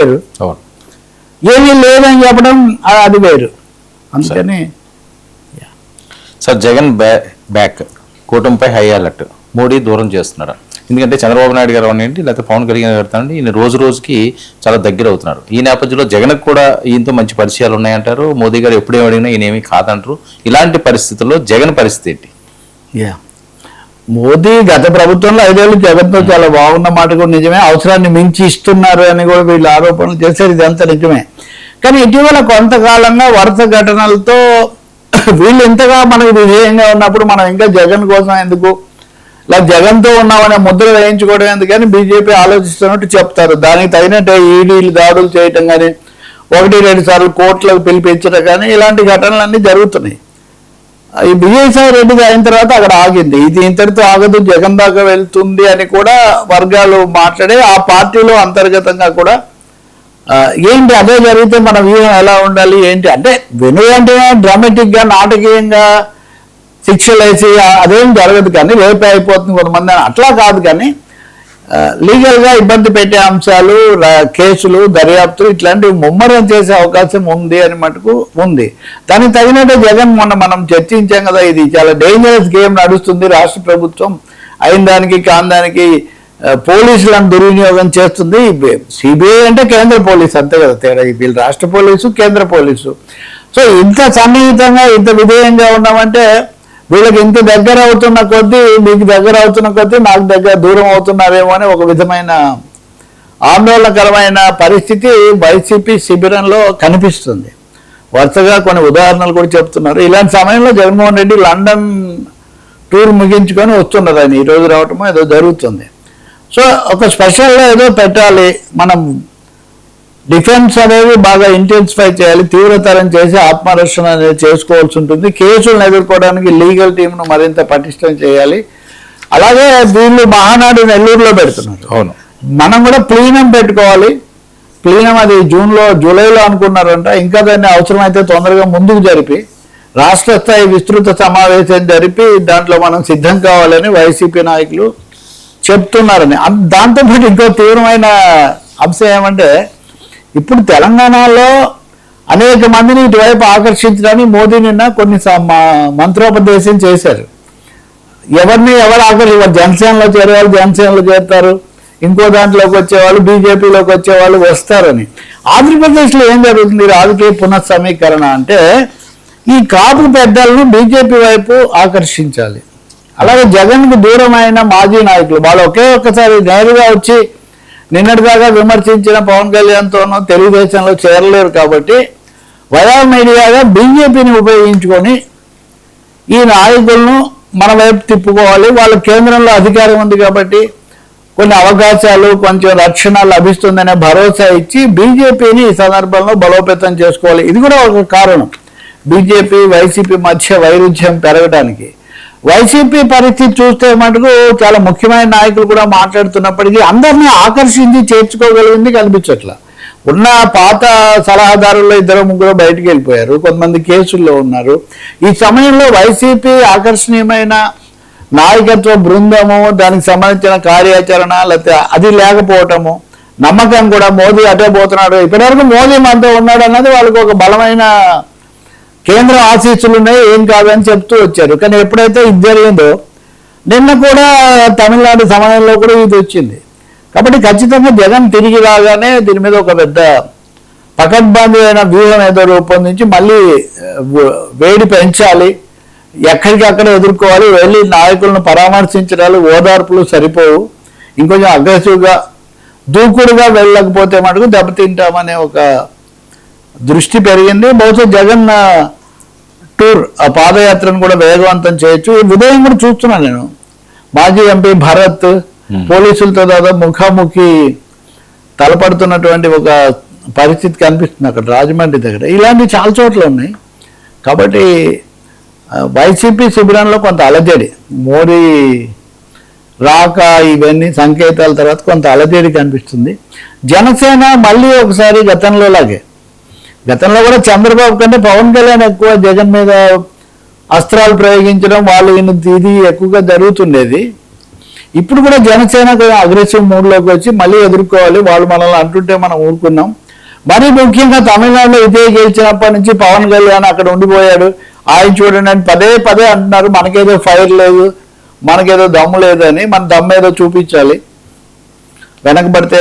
వేరు, ఏమీ లేదని చెప్పడం అది వేరు. అందుకని సార్ జగన్ బ్యాక్ కూటమిపై హై అలర్ట్, మోడీ దూరం చేస్తున్నారు. ఎందుకంటే చంద్రబాబు నాయుడు గారు అవ్వండి లేకపోతే పవన్ కళ్యాణ్ గారు అండి, ఈయన రోజు రోజుకి చాలా దగ్గర అవుతున్నారు. ఈ నేపథ్యంలో జగన్కి కూడా ఈయనతో మంచి పరిచయాలు ఉన్నాయంటారు. మోదీ గారు ఎప్పుడేం అడిగినా ఈయన ఏమీ కాదంటారు. ఇలాంటి పరిస్థితుల్లో జగన్ పరిస్థితి ఏంటి? మోదీ గత ప్రభుత్వంలో 5 ఏళ్ళు జగన్తో చాలా బాగున్న మాట కూడా నిజమే. అవసరాన్ని మించి ఇస్తున్నారు అని కూడా వీళ్ళు ఆరోపణలు చేశారు, ఇదంతా నిజమే. కానీ ఇటీవల కొంతకాలంగా వరుస ఘటనలతో వీళ్ళు ఇంతగా మనకు విజయంగా ఉన్నప్పుడు మనం ఇంకా జగన్ కోసం ఎందుకు, ఇలా జగన్తో ఉన్నామనే ముద్ర వేయించుకోవడం ఎందుకని బీజేపీ ఆలోచిస్తున్నట్టు చెప్తారు. దానికి తగినట్టే ఈడీలు దాడులు చేయటం కానీ, 1-2 సార్లు కోర్టులకు పిలిపించడం కానీ ఇలాంటి ఘటనలన్నీ జరుగుతున్నాయి. ఈ విజయసాయి రెడ్డిది అయిన తర్వాత అక్కడ ఆగింది. ఇది ఇంతటితో ఆగదు, జగన్ దాకా వెళ్తుంది అని కూడా వర్గాలు మాట్లాడే ఆ పార్టీలో అంతర్గతంగా కూడా ఏంటి అదే జరిగితే మన వ్యూహం ఎలా ఉండాలి ఏంటి అంటే వెనుకంటే డ్రామాటిక్గా నాటకీయంగా శిక్షలు వేసి అదేం జరగదు, కానీ రేపే అయిపోతుంది కొంతమంది అట్లా కాదు. కానీ లీగల్గా ఇబ్బంది పెట్టే అంశాలు, కేసులు, దర్యాప్తులు ఇట్లాంటివి ముమ్మరం చేసే అవకాశం ఉంది అని మటుకు ఉంది. దానికి తగినట్టు జగన్ మొన్న మనం చర్చించాం కదా, ఇది చాలా డేంజరస్ గేమ్ నడుస్తుంది రాష్ట్ర ప్రభుత్వం, అయిన దానికి కాందానికి పోలీసులను దుర్వినియోగం చేస్తుంది. సిబిఐ అంటే కేంద్ర పోలీసు అంతే కదా తేడా, వీళ్ళు రాష్ట్ర పోలీసు కేంద్ర పోలీసు. సో ఇంత సన్నిహితంగా ఇంత విధేయంగా ఉన్నామంటే వీళ్ళకి ఇంత దగ్గర అవుతున్న కొద్దీ, మీకు దగ్గర అవుతున్న కొద్దీ నాకు దగ్గర దూరం అవుతున్నారేమో అని ఒక విధమైన ఆందోళనకరమైన పరిస్థితి వైసీపీ శిబిరంలో కనిపిస్తుంది. వరుసగా కొన్ని ఉదాహరణలు కూడా చెప్తున్నారు. ఇలాంటి సమయంలో జగన్మోహన్ రెడ్డి లండన్ టూర్ ముగించుకొని వస్తున్నారు. ఆయన ఈరోజు రావటమో ఏదో జరుగుతుంది. సో ఒక స్పెషల్గా ఏదో పెట్టాలి, మనం డిఫెన్స్ అనేది బాగా ఇంటెన్సిఫై చేయాలి, తీవ్రతరం చేసి ఆత్మరక్షణ అనేది చేసుకోవాల్సి ఉంటుంది. కేసులను ఎదుర్కోవడానికి లీగల్ టీంను మరింత పటిష్టం చేయాలి. అలాగే వీళ్ళు మహానాడు నెల్లూరులో పెడుతున్నారు. అవును, మనం కూడా ప్లీనం పెట్టుకోవాలి. ప్లీనం అది జూలైలో అనుకున్నారంట. ఇంకా దాన్ని అవసరమైతే తొందరగా ముందుకు జరిపి రాష్ట్ర స్థాయి విస్తృత సమావేశం జరిపి దాంట్లో మనం సిద్ధం కావాలని వైసీపీ నాయకులు చెప్తున్నారని. దాంతోపాటు ఇంకో తీవ్రమైన అంశం ఏమంటే, ఇప్పుడు తెలంగాణలో అనేక మందిని ఇటువైపు ఆకర్షించడానికి మోదీ నిన్న కొన్ని మంత్రోపదేశం చేశారు. ఎవరు ఆకర్షించారు? జనసేనలో చేరేవాళ్ళు జనసేనలో చేరుతారు, ఇంకో దాంట్లోకి వచ్చేవాళ్ళు బీజేపీలోకి వచ్చేవాళ్ళు వస్తారని. ఆంధ్రప్రదేశ్లో ఏం జరుగుతుంది? రాజకీయ పునఃసమీకరణ అంటే ఈ కాపు పెద్దలను బీజేపీ వైపు ఆకర్షించాలి. అలాగే జగన్కు దూరమైన మాజీ నాయకులు వాళ్ళు ఒక్కసారి నేరుగా వచ్చి నిన్నటిదాకా విమర్శించిన పవన్ కళ్యాణ్తోనూ తెలుగుదేశంలో చేరలేరు కాబట్టి వయా మీడియాగా బీజేపీని ఉపయోగించుకొని ఈ నాయకులను మన వైపు తిప్పుకోవాలి. వాళ్ళ కేంద్రంలో అధికారం ఉంది కాబట్టి కొన్ని అవకాశాలు, కొంచెం రక్షణ లభిస్తుందనే భరోసా ఇచ్చి బీజేపీని ఈ సందర్భంలో బలోపేతం చేసుకోవాలి. ఇది కూడా ఒక కారణం బీజేపీ వైసీపీ మధ్య వైరుధ్యం పెరగడానికి. వైసీపీ పరిస్థితి చూస్తే మటుకు చాలా ముఖ్యమైన నాయకులు కూడా మాట్లాడుతున్నప్పటికీ అందరినీ ఆకర్షించి చేర్చుకోగలిగింది కనిపించట్లా. ఉన్న పాత సలహాదారుల్లో 2-3 బయటికి వెళ్ళిపోయారు, కొంతమంది కేసుల్లో ఉన్నారు. ఈ సమయంలో వైసీపీ ఆకర్షణీయమైన నాయకత్వ బృందము, దానికి సంబంధించిన కార్యాచరణ లేకపోతే అది లేకపోవటము, నమ్మకం కూడా మోదీ అటే పోతున్నాడు, ఇప్పటివరకు మోదీ మనతో ఉన్నాడు అన్నది వాళ్ళకి ఒక బలమైన కేంద్ర ఆశీస్సులు ఉన్నాయి, ఏం కాదని చెప్తూ వచ్చారు. కానీ ఎప్పుడైతే ఇది జరిగిందో, నిన్న కూడా తమిళనాడు సమయంలో కూడా ఇది వచ్చింది. కాబట్టి ఖచ్చితంగా జగన్ తిరిగి రాగానే దీని మీద ఒక పెద్ద పకడ్బందీ అయిన వ్యూహం ఏదో రూపొందించి మళ్ళీ వేడి పెంచాలి, ఎక్కడికక్కడ ఎదుర్కోవాలి. వెళ్ళి నాయకులను పరామర్శించడాలు, ఓదార్పులు సరిపోవు, ఇంకొంచెం అగ్రెసివ్గా దూకుడుగా వెళ్ళకపోతే మటుకు దెబ్బతింటామనే ఒక దృష్టి పెరిగింది. బహుశా జగన్ టూర్ ఆ పాదయాత్రను కూడా వేగవంతం చేయొచ్చు. ఉదయం కూడా చూస్తున్నాను నేను, మాజీ ఎంపీ భరత్ పోలీసులతో దాదాపు ముఖాముఖి తలపడుతున్నటువంటి ఒక పరిస్థితి కనిపిస్తుంది అక్కడ రాజమండ్రి దగ్గర. ఇలాంటివి చాలా చోట్ల ఉన్నాయి. కాబట్టి వైసీపీ శిబిరంలో కొంత అలజడి, మోడీ రాక ఇవన్నీ సంకేతాల తర్వాత కొంత అలజడి కనిపిస్తుంది. జనసేన మళ్ళీ ఒకసారి గతంలో కూడా చంద్రబాబు కంటే పవన్ కళ్యాణ్ ఎక్కువ జగన్ మీద అస్త్రాలు ప్రయోగించడం, వాళ్ళు ఇది ఎక్కువగా జరుగుతుండేది. ఇప్పుడు కూడా జనసేన కొంచెం అగ్రెసివ్ మూడ్లోకి వచ్చి మళ్ళీ ఎదుర్కోవాలి, వాళ్ళు మనల్ని అంటుంటే మనం ఊరుకున్నాం. మరీ ముఖ్యంగా తమిళనాడులో విజయ్ గెలిచినప్పటి నుంచి పవన్ కళ్యాణ్ అక్కడ ఉండిపోయాడు, ఆయన చూడండి అని పదే పదే అంటున్నారు. మనకేదో ఫైర్ లేదు, మనకేదో దమ్ము లేదని, మన దమ్ము ఏదో చూపించాలి, వెనకబడితే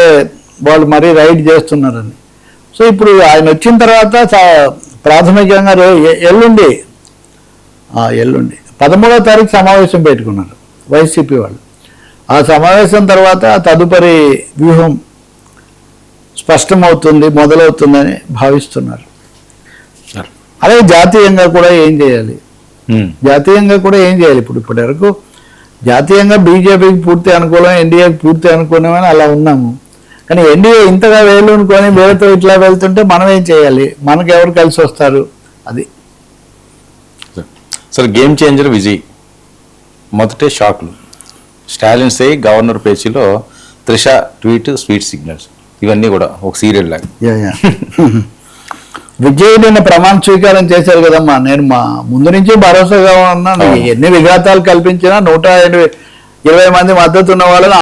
వాళ్ళు మరీ రైడ్ చేస్తున్నారని. సో ఇప్పుడు ఆయన వచ్చిన తర్వాత ప్రాథమికంగా ఎల్లుండి 13వ తారీఖు సమావేశం పెట్టుకున్నారు వైసీపీ వాళ్ళు. ఆ సమావేశం తర్వాత తదుపరి వ్యూహం స్పష్టమవుతుంది, మొదలవుతుందని భావిస్తున్నారు. అలాగే జాతీయంగా కూడా ఏం చేయాలి, ఇప్పుడు ఇప్పటి వరకు జాతీయంగా బీజేపీకి పూర్తి అనుకూలం, ఎన్డీఏకి పూర్తి అనుకూలమని అలా ఉన్నాము. కానీ ఎన్డీఏ ఇంతగా వేలునుకొని వేలతో ఇట్లా వెళ్తుంటే మనం ఏం చేయాలి, మనకు ఎవరు కలిసి వస్తారు, అది. సరే, గేమ్ చేంజర్ విజయ్ మొదటే షాక్లు, స్టాలిన్ సై గవర్నర్ పేజీలో త్రిష ట్వీట్ స్వీట్ సిగ్నల్స్, ఇవన్నీ కూడా ఒక సీరియల్ లాగా. విజయ్ నిన్న ప్రమాణ స్వీకారం చేశారు కదమ్మా. నేను మా ముందు నుంచి భరోసాగా ఉన్నాను, ఎన్ని విఘాతాలు కల్పించినా 120 మంది మద్దతు ఉన్న వాళ్ళని